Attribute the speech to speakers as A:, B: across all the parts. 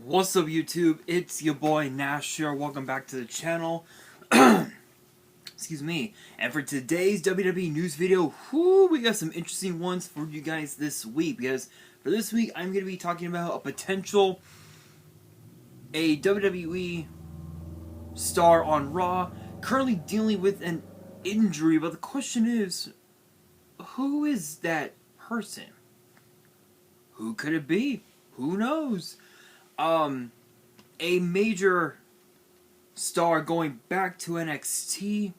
A: What's up, YouTube? It's your boy Nash here. Welcome back to the channel. Excuse me. And for today's WWE news video, we got some interesting ones for you guys this week. Because for this week, I'm going to be talking about a potential WWE star on Raw currently dealing with an injury. But the question is, who is that person? Who could it be? Who knows? A major star going back to NXT.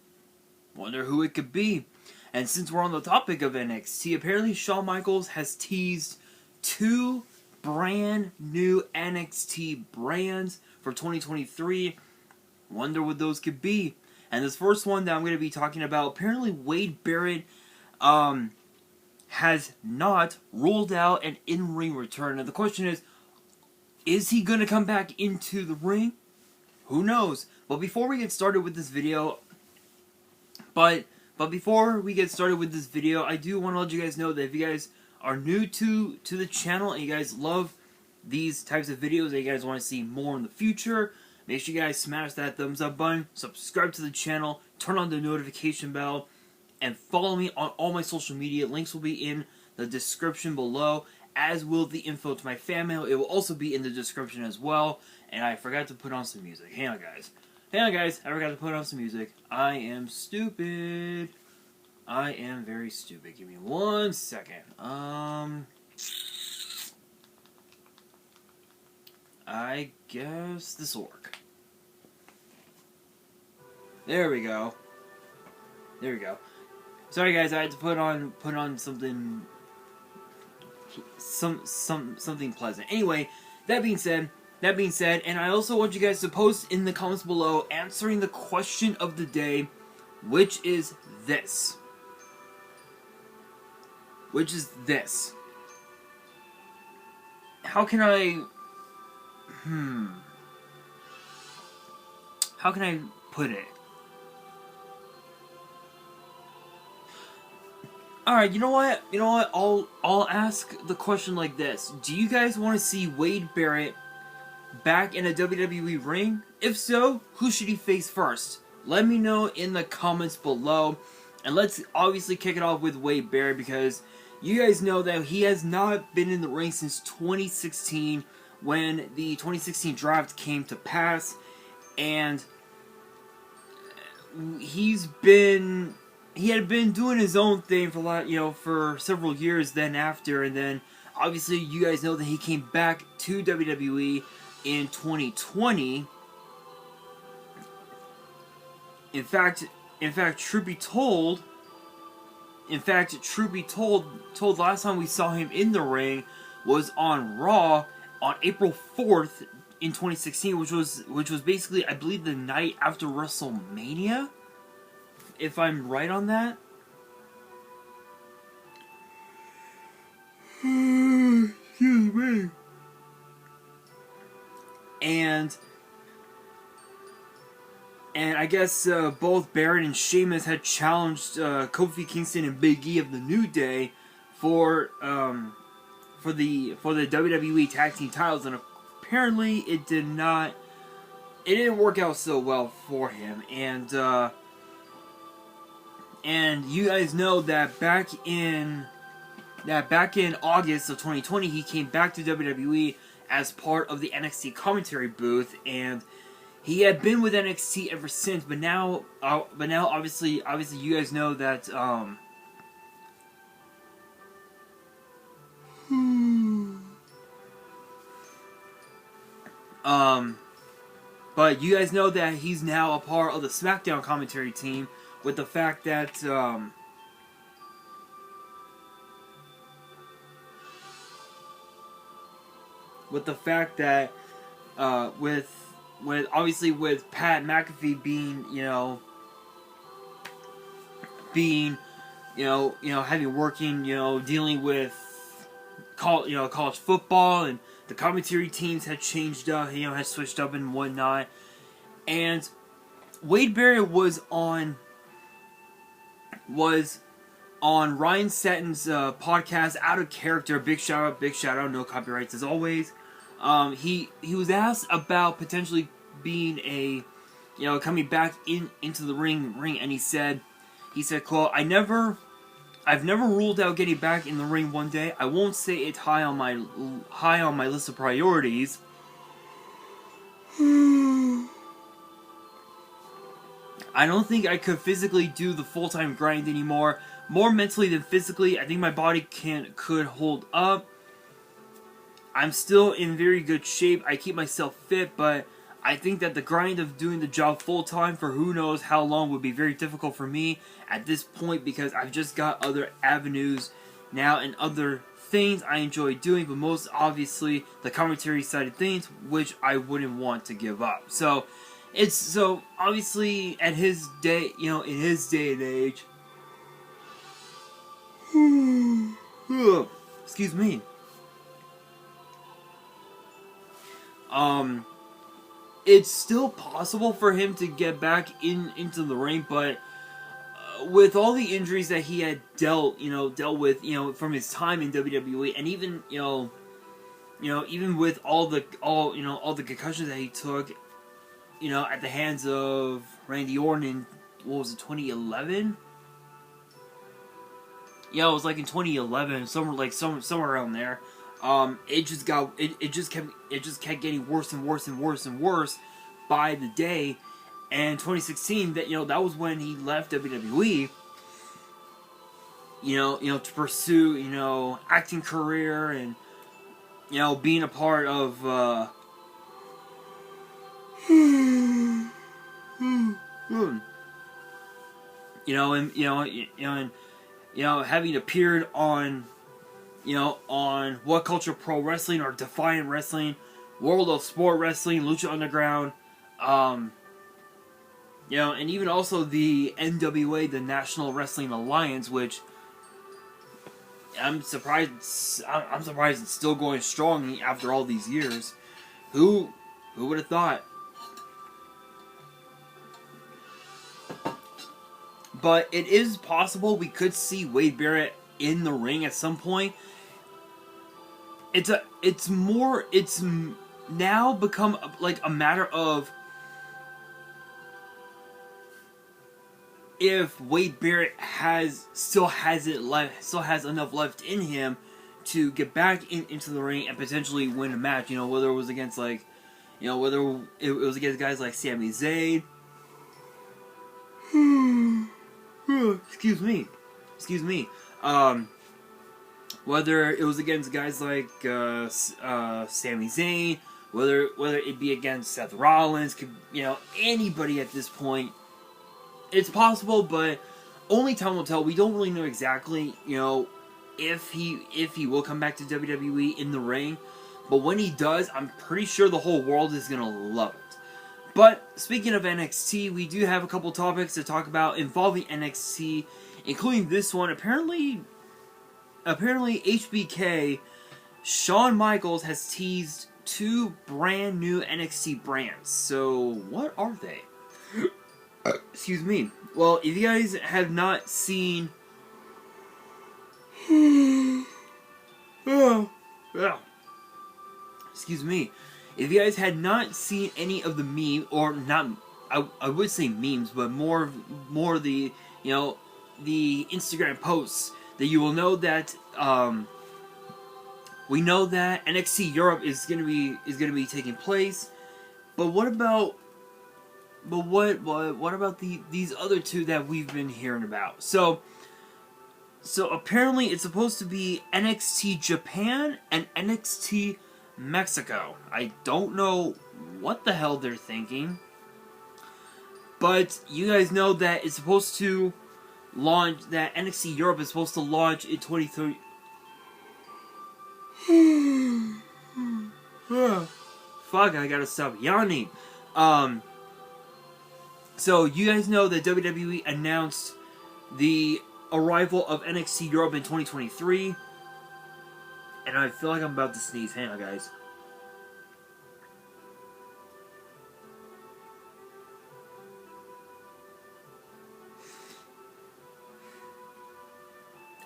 A: Wonder who it could be. And since we're on the topic of NXT, apparently Shawn Michaels has teased two brand new NXT brands for 2023. Wonder what those could be. And this first one that I'm going to be talking about, apparently Wade Barrett has not ruled out an in-ring return. And the question is he going to come back into the ring? Who knows? But before we get started with this video, I do want to let you guys know that if you guys are new to the channel and you guys love these types of videos and you guys want to see more in the future, make sure you guys smash that thumbs up button, subscribe to the channel, turn on the notification bell, and follow me on all my social media. Links will be in the description below, as will the info to my fan mail. It will also be in the description as well. And I forgot to put on some music. Hang on, guys. I forgot to put on some music. I am stupid. I am very stupid. Give me 1 second. I guess this will work. There we go. Sorry, guys. I had to put on something. Something pleasant. Anyway, that being said, and I also want you guys to post in the comments below answering the question of the day, which is this. How can I put it? Alright, you know what? I'll ask the question like this. Do you guys want to see Wade Barrett back in a WWE ring? If so, who should he face first? Let me know in the comments below. And let's obviously kick it off with Wade Barrett, because you guys know that he has not been in the ring since 2016, when the 2016 draft came to pass. And he had been doing his own thing for several years then after, and then obviously you guys know that he came back to WWE in 2020. In fact, truth be told, last time we saw him in the ring was on Raw on April 4th in 2016, which was basically, I believe, the night after WrestleMania, if I'm right on that. Excuse me. And I guess both Barrett and Sheamus had challenged Kofi Kingston and Big E of the New Day for the WWE Tag Team titles, and apparently it didn't work out so well for him. And you guys know that back in August of 2020, he came back to WWE as part of the NXT commentary booth, and he had been with NXT ever since. But now, obviously, you guys know that but you guys know that he's now a part of the SmackDown commentary team, with the fact that with obviously with Pat McAfee dealing with college football, and the commentary teams had changed up, had switched up and whatnot. And Wade Barrett was on Ryan Satin's podcast, Out of Character. Big shout out, no copyrights as always. He was asked about potentially being a, coming back into the ring, and he said, quote, I've never ruled out getting back in the ring one day. I won't say it's high on my list of priorities. I don't think I could physically do the full-time grind anymore. More mentally than physically. I think my body could hold up. I'm still in very good shape. I keep myself fit, but I think that the grind of doing the job full-time for who knows how long would be very difficult for me at this point, because I've just got other avenues now and other things I enjoy doing, but most obviously the commentary side of things, which I wouldn't want to give up. So obviously at his day, in his day and age, excuse me, it's still possible for him to get back into the ring, but with all the injuries that he had dealt with, from his time in WWE, and even, even with all the concussions that he took, at the hands of Randy Orton in, what was it, 2011? Yeah, it was like in 2011, somewhere around there. It just kept getting worse and worse and worse and worse by the day. And 2016, that was when he left WWE. To pursue acting career and being a part of having appeared on on What Culture Pro Wrestling or Defiant Wrestling, World of Sport Wrestling, Lucha Underground, and even also the NWA, the National Wrestling Alliance, which I'm surprised it's still going strong after all these years. Who would have thought? But it is possible we could see Wade Barrett in the ring at some point. It's now become like a matter of if Wade Barrett still has enough left in him to get back into the ring and potentially win a match. Whether it was against whether it was against guys like Sami Zayn. Excuse me. Whether it was against guys like Sami Zayn, whether it be against Seth Rollins, anybody at this point, it's possible, but only time will tell. We don't really know exactly, if he will come back to WWE in the ring, but when he does, I'm pretty sure the whole world is gonna love it. But speaking of NXT, we do have a couple topics to talk about involving NXT, including this one. Apparently HBK, Shawn Michaels has teased 2 brand new NXT brands. So what are they? Excuse me. Well, if you guys have not seen... Excuse me. If you guys had not seen any of the meme, or not, I would say memes, but more the, the Instagram posts, that you will know that, we know that NXT Europe is gonna be taking place, but what about these other 2 that we've been hearing about? So apparently it's supposed to be NXT Japan and NXT Mexico. I don't know what the hell they're thinking, but you guys know that it's supposed to launch, that NXT Europe is supposed to launch in 2030. Fuck, I gotta stop yawning. So you guys know that WWE announced the arrival of NXT Europe in 2023. And I feel like I'm about to sneeze. Hang on, guys.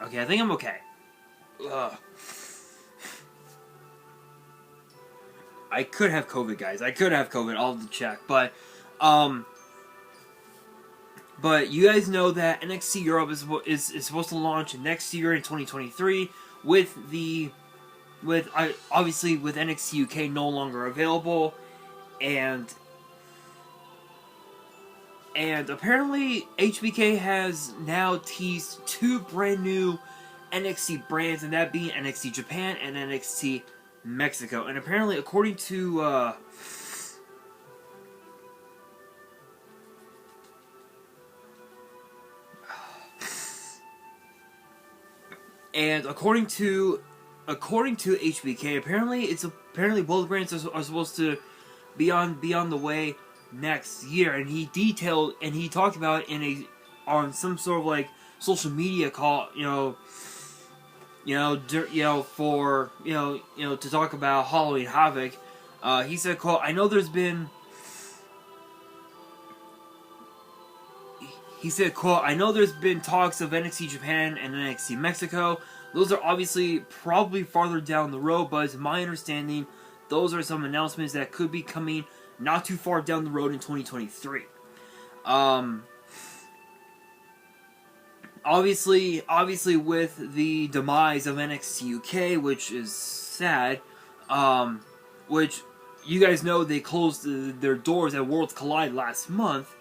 A: Okay, I think I'm okay. Ugh. I could have COVID, guys. I could have COVID. I'll have to check. But you guys know that NXT Europe is supposed to launch next year in 2023 obviously with NXT UK no longer available, and apparently HBK has now teased 2 brand new NXT brands, and that being NXT Japan and NXT Mexico. And apparently, according to according to HBK, apparently both brands are supposed to be on the way next year. And he talked about it on some sort of like social media call, to talk about Halloween Havoc. He said, quote, He said, quote, I know there's been talks of NXT Japan and NXT Mexico. Those are obviously probably farther down the road, but it's my understanding those are some announcements that could be coming not too far down the road in 2023. Obviously with the demise of NXT UK, which is sad, which you guys know they closed their doors at Worlds Collide last month,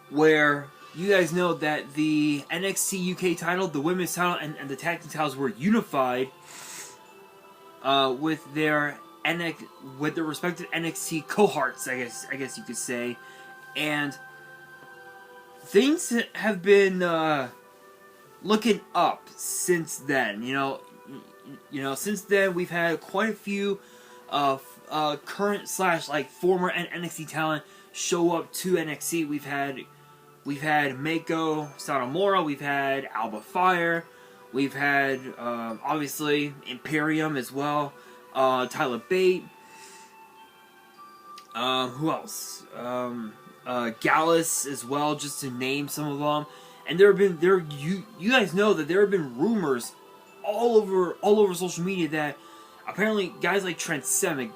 A: where you guys know that the NXT UK title, the women's title, and the tag team titles were unified with their respective NXT cohorts, I guess you could say, and things have been looking up since then. Since then we've had quite a few current / former NXT talent show up to NXT. We've had Mako Satomura, we've had Alba Fire, we've had obviously Imperium as well, Tyler Bate, who else? Gallus as well, just to name some of them. And you guys know that there have been rumors all over social media that apparently guys like Trent Seven,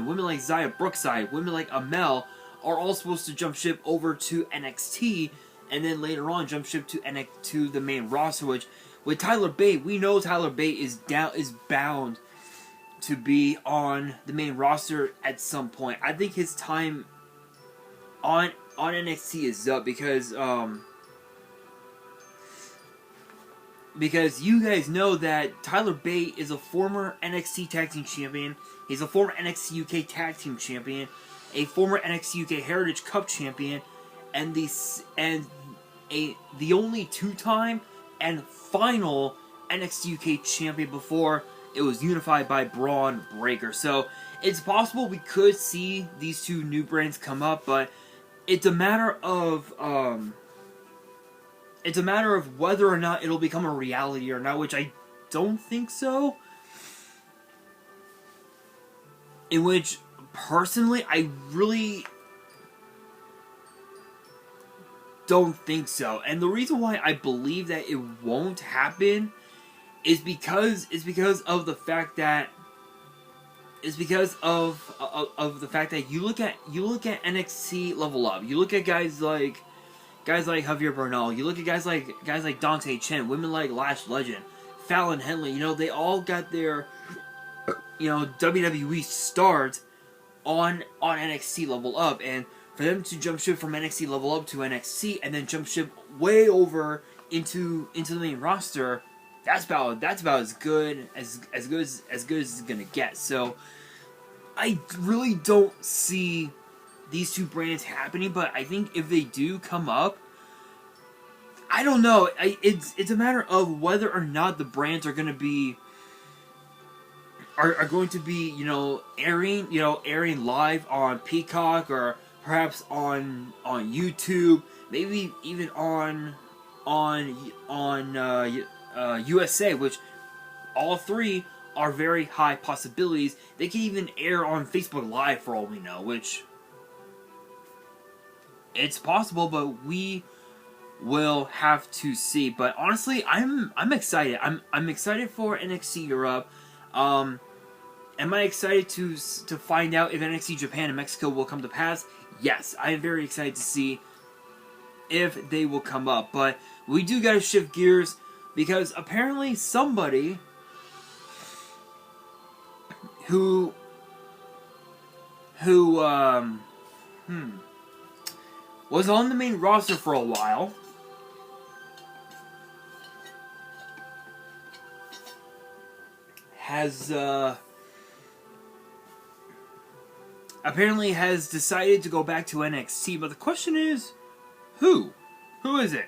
A: women like Zaya Brookside, women like Amel are all supposed to jump ship over to NXT, and then later on jump ship to the main roster. Which with Tyler Bate, we know Tyler Bate is bound to be on the main roster at some point. I think his time on NXT is up because you guys know that Tyler Bate is a former NXT Tag Team Champion. He's a former NXT UK Tag Team Champion, a former NXT UK Heritage Cup Champion, and the only 2-time and final NXT UK Champion before it was unified by Braun Breaker. So it's possible we could see these 2 new brands come up, but it's a matter of whether or not it'll become a reality or not, which I don't think so. In which, personally, I really don't think so. And the reason why I believe that it won't happen is because of the fact that you look at NXT Level Up. You look at guys like Javier Bernal. You look at guys like Dante Chen, women like Lash Legend, Fallon Henley. They all got their WWE start on NXT Level Up, and for them to jump ship from NXT Level Up to NXT and then jump ship way over into the main roster, that's about as good as it's gonna get. So I really don't see these 2 brands happening, but I think if they do come up, I don't know. It's a matter of whether or not the brands are going to be airing live on Peacock, or perhaps on YouTube, maybe even on USA, which all 3 are very high possibilities. They can even air on Facebook Live for all we know, which it's possible, but we we'll have to see. But honestly, I'm excited. I'm excited for NXT Europe. Am I excited to find out if NXT Japan and Mexico will come to pass? Yes, I am very excited to see if they will come up. But we do gotta shift gears because apparently somebody who was on the main roster for a while has apparently has decided to go back to NXT, but the question is, who? Who is it?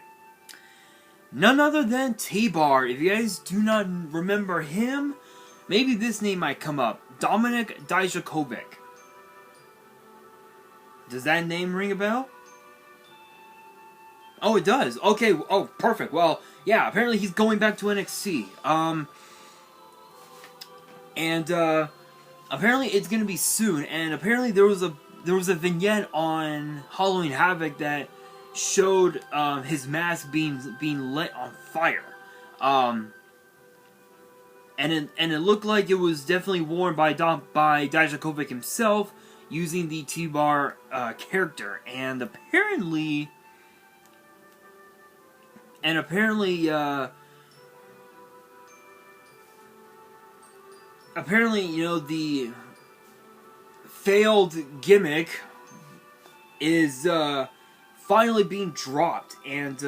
A: None other than T-Bar. If you guys do not remember him, maybe this name might come up. Dominik Dijakovic. Does that name ring a bell? Oh, it does. Okay. Oh, perfect. Well, yeah. Apparently, he's going back to NXT. Apparently it's gonna be soon. And apparently there was a vignette on Halloween Havoc that showed his mask being lit on fire. And it looked like it was definitely worn by Dijakovic himself using the T-Bar character. And apparently, you know, the failed gimmick is finally being dropped, and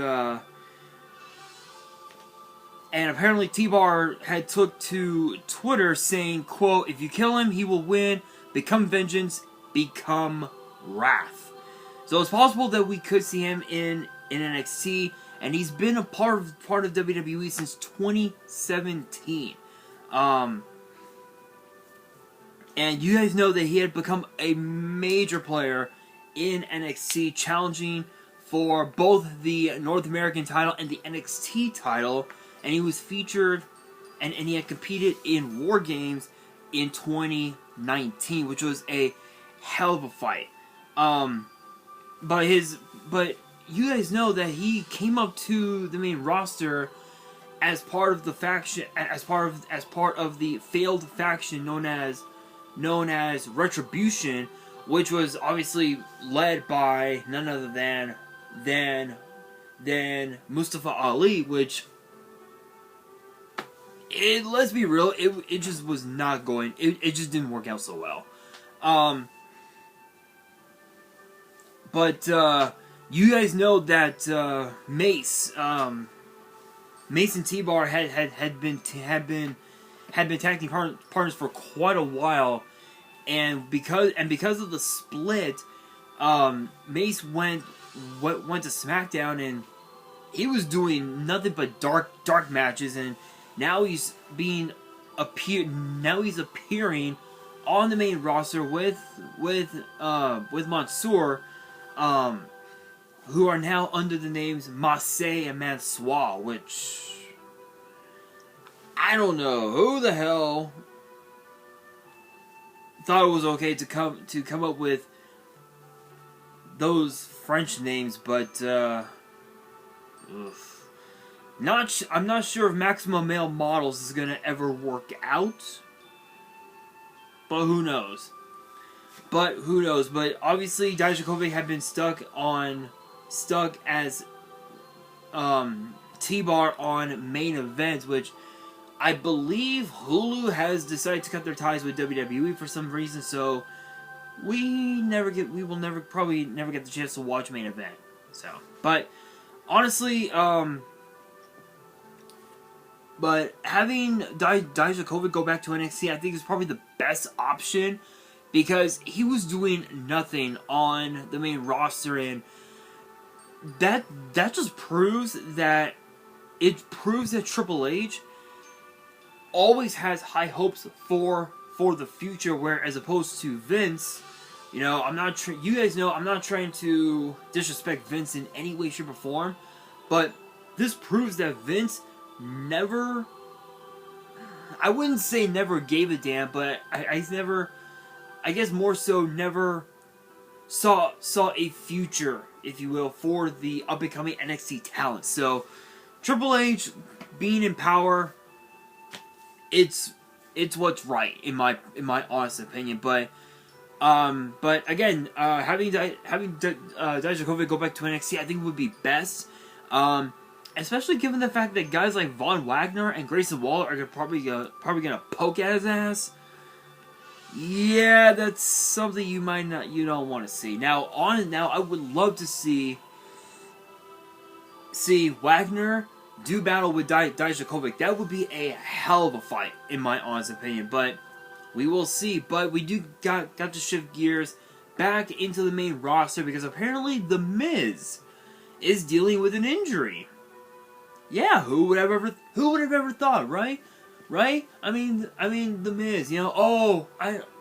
A: apparently T-Bar had took to Twitter saying, quote, "If you kill him, he will win. Become vengeance. Become wrath." So it's possible that we could see him in NXT, and he's been a part of WWE since 2017. And you guys know that he had become a major player in NXT, challenging for both the North American title and the NXT title. And he was featured, and he had competed in War Games in 2019, which was a hell of a fight. But you guys know that he came up to the main roster as part of the faction, as part of the failed faction known as Retribution, which was obviously led by none other than Mustafa Ali, which, let's be real, it just was not going, it just didn't work out so well. But you guys know that Mace and T-Bar had been tag team partners for quite a while, and because of the split, Mace went to SmackDown, and he was doing nothing but dark matches, and now he's appearing on the main roster with Mansoor, who are now under the names Massey and Mansoor, which I don't know who the hell thought it was okay to come up with those French names, but I'm not sure if Maximum Male Models is gonna ever work out, but who knows? But obviously Dijakovic had been stuck as T-Bar on Main Event, which I believe Hulu has decided to cut their ties with WWE for some reason, so we will probably never get the chance to watch Main Event. So, but honestly, but having Dijakovic go back to NXT, I think is probably the best option, because he was doing nothing on the main roster, and that just proves that Triple H always has high hopes for the future, where as opposed to Vince, you know, you guys know I'm not trying to disrespect Vince in any way, shape, or form, but this proves that Vince never, I wouldn't say never gave a damn, but I guess more so never saw a future, if you will, for the up and coming NXT talent. So Triple H being in power, it's what's right in my honest opinion. But again, having Dijakovic go back to NXT, I think would be best. Especially given the fact that guys like Von Wagner and Grayson Waller are probably gonna poke at his ass. Yeah, that's something you don't want to see. Now, I would love to see Wagner do battle with Dijakovic. That would be a hell of a fight, in my honest opinion. But we will see. But we do got to shift gears back into the main roster because apparently The Miz is dealing with an injury. Yeah, who would have ever thought, right? Right? I mean, The Miz,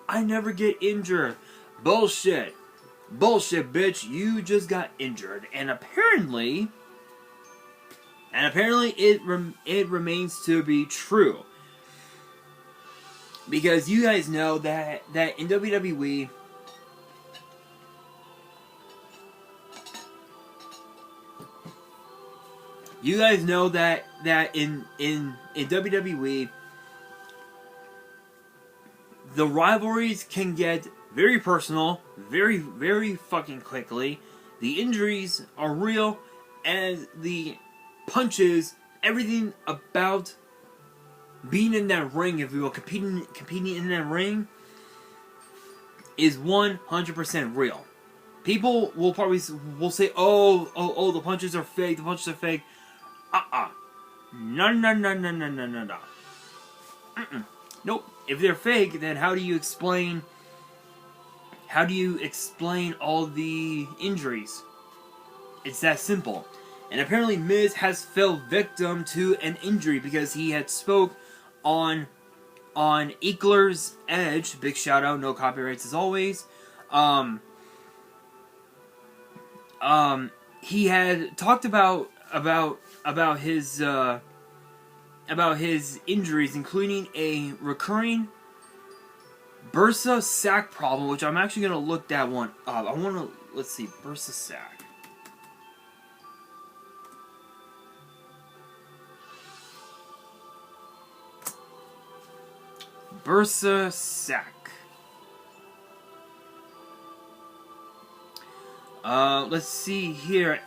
A: I never get injured. Bullshit, bitch. You just got injured, and apparently it remains to be true because you guys know that in WWE. You guys know that in WWE, the rivalries can get very personal, very, very fucking quickly. The injuries are real, and the punches, everything about being in that ring, if you will, competing in that ring, is 100% real. People will say, oh, the punches are fake. The punches are fake. No. Nope. If they're fake, then how do you explain all the injuries? It's that simple. And apparently Miz has fell victim to an injury because he had spoke on Eckler's Edge. Big shout out, no copyrights as always. He had talked about his injuries, including a recurring bursa sac problem, which I'm actually going to look that one up. Let's see, bursa sac. Bursa sac. Let's see here.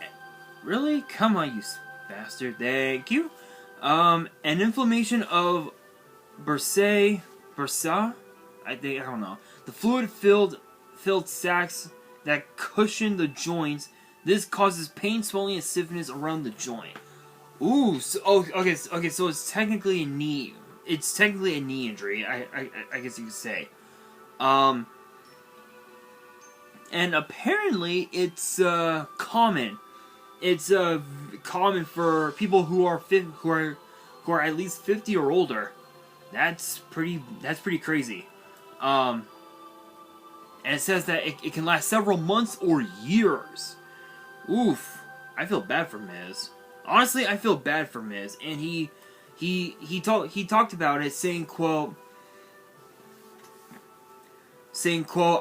A: Really? Come on, you bastard. Thank you. An inflammation of bursa? I don't know. The fluid-filled sacs that cushion the joints. This causes pain, swelling, and stiffness around the joint. Ooh, okay, so it's technically a knee. It's technically a knee injury, I guess you could say. And apparently it's common. It's common for people who are at least 50 or older. That's pretty crazy. And it says that it can last several months or years. Oof. I feel bad for Miz. Honestly, I feel bad for Miz. And he talked about it, saying quote,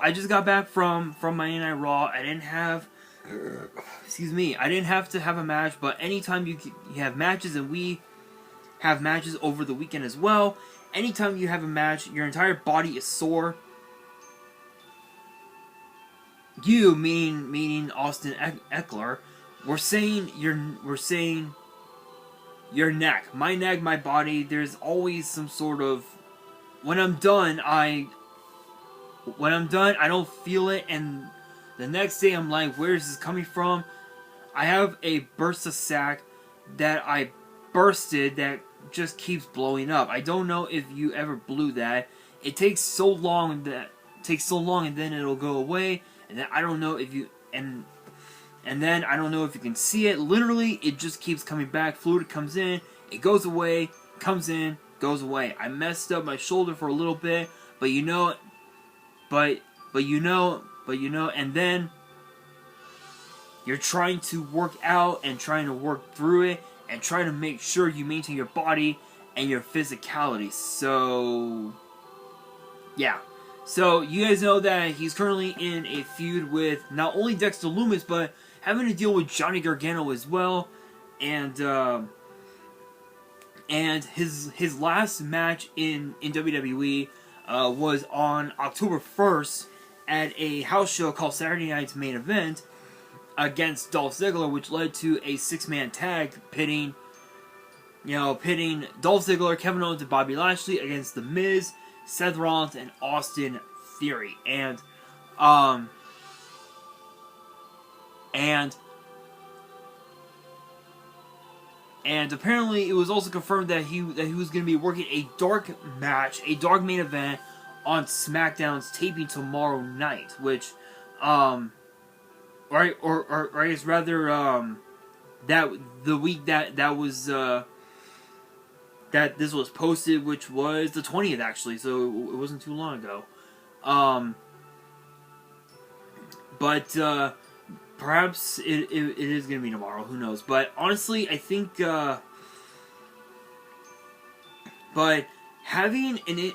A: I just got back from Monday Night Raw. I didn't have to have a match, but anytime you have matches, and we have matches over the weekend as well, anytime you have a match, your entire body is sore. You, meaning Austin Eckler, we're saying your neck, my body. There's always some sort of, when I'm done, I don't feel it, and the next day I'm like, where is this coming from? I have a bursa sac that I bursted that just keeps blowing up. I don't know if you ever blew that. It takes so long, and then it'll go away, and then I don't know if you and then I don't know if you can see it. Literally, it just keeps coming back. Fluid comes in, it goes away, comes in, goes away. I messed up my shoulder for a little bit, but and then you're trying to work out and trying to work through it and trying to make sure you maintain your body and your physicality. So, yeah. So you guys know that he's currently in a feud with not only Dexter Lumis, but having to deal with Johnny Gargano as well. And his last match in WWE was on October 1st at a house show called Saturday Night's Main Event against Dolph Ziggler, which led to a 6-man tag pitting Dolph Ziggler, Kevin Owens, and Bobby Lashley against The Miz, Seth Rollins, and Austin Theory. And apparently it was also confirmed that he was going to be working a dark match, a dark main event on SmackDown's taping tomorrow night, which I guess rather that the week that was that this was posted, which was the 20th actually, so it wasn't too long ago. But perhaps it is going to be tomorrow. Who knows? But honestly, I think. But having an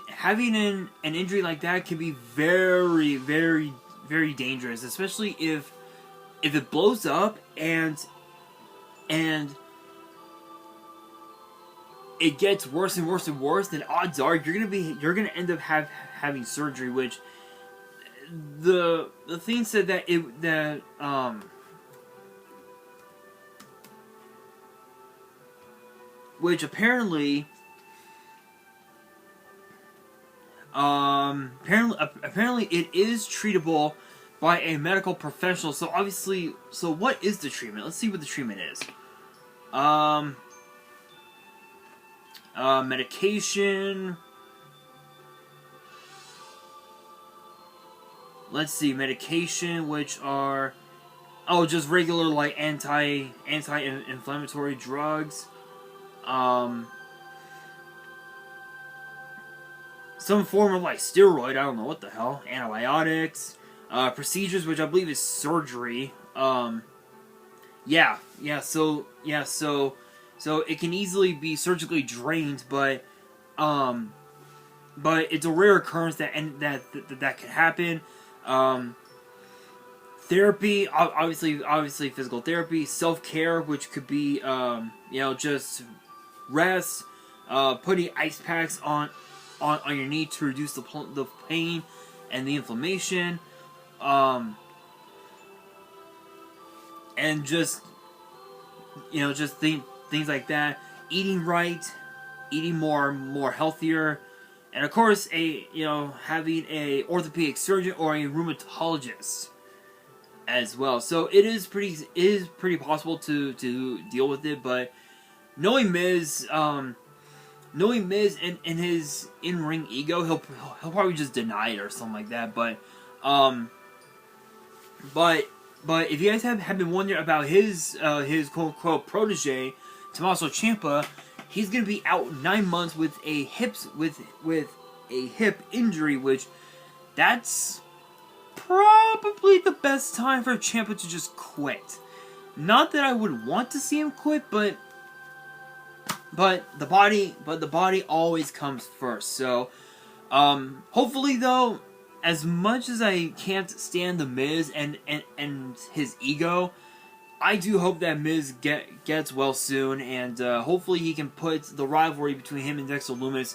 A: injury like that can be very, very, very dangerous, especially if it blows up and it gets worse and worse and worse. Then odds are you're gonna end up having surgery, which. The thing said that which apparently it is treatable by a medical professional. So obviously, what is the treatment? Let's see what the treatment is. Medication. Let's see, medication, which are just regular like anti-inflammatory drugs. Some form of like steroid, I don't know what the hell. Antibiotics, procedures, which I believe is surgery. So it can easily be surgically drained, but it's a rare occurrence that can happen. Therapy, obviously physical therapy, self-care, which could be, just rest, putting ice packs on your knee to reduce the pain and the inflammation, and just things like that. Eating right, eating more healthier. And of course, having a orthopedic surgeon or a rheumatologist as well. So it is pretty possible to deal with it. But knowing Miz and his in-ring ego, he'll probably just deny it or something like that. But if you guys have been wondering about his quote unquote protege, Tommaso Ciampa. He's going to be out 9 months with a hip injury, which that's probably the best time for Ciampa to just quit. Not that I would want to see him quit, but the body always comes first. So hopefully though, as much as I can't stand the Miz and his ego, I do hope that Miz gets well soon, and hopefully he can put the rivalry between him and Dexter Lumis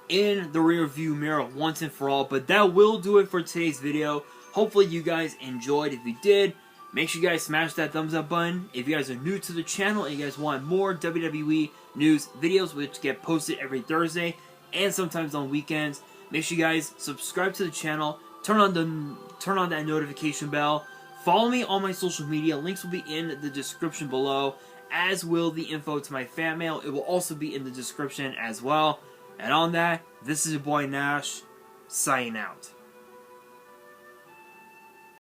A: in the rearview mirror once and for all. But that will do it for today's video. Hopefully you guys enjoyed. If you did, make sure you guys smash that thumbs up button. If you guys are new to the channel and you guys want more WWE news videos, which get posted every Thursday and sometimes on weekends, make sure you guys subscribe to the channel, turn on that notification bell. Follow me on my social media. Links will be in the description below, as will the info to my fan mail. It will also be in the description as well. And on that, this is your boy Nash, signing out.